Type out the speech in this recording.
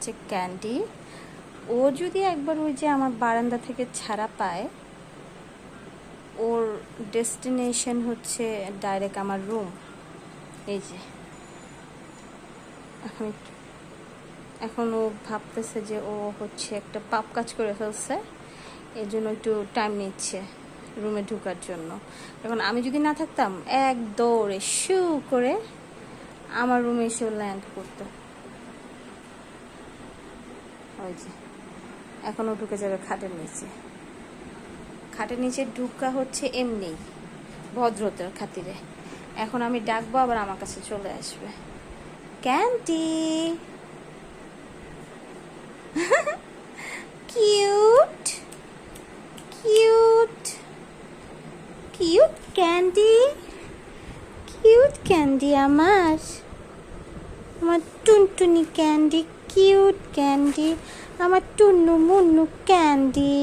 হচ্ছে ক্যান্ডি। ও যদি একবার ওই যে আমার বারান্দা থেকে ছাড়া পায়, ওর ডেস্টিনেশন হচ্ছে ডাইরেক্ট আমার রুম। এই যে এখন ও ভাবতেছে যে ও হচ্ছে একটা পাপ কাজ করে ফেলছে, এই জন্য একটু টাইম নিচ্ছে রুমে ঢোকার জন্য। এখন আমি যদি না থাকতাম, এক দৌড়ে শু করে আমার রুমে এসে ল্যান্ড করতো। ওই যে এখনও ঢুকে যাবে খাটের নিচে। খাটের নিচে ঢুকা হচ্ছে এমনি ভদ্রতার খাতিরে। এখন আমি ডাকবো, আবার আমার কাছে চলে আসবে। Candy, cute cute cute candy, cute candy, আমার আমার টুনটুনি ক্যান্ডি, কিউট ক্যান্ডি, আমার টুন্নু মুন্নু ক্যান্ডি।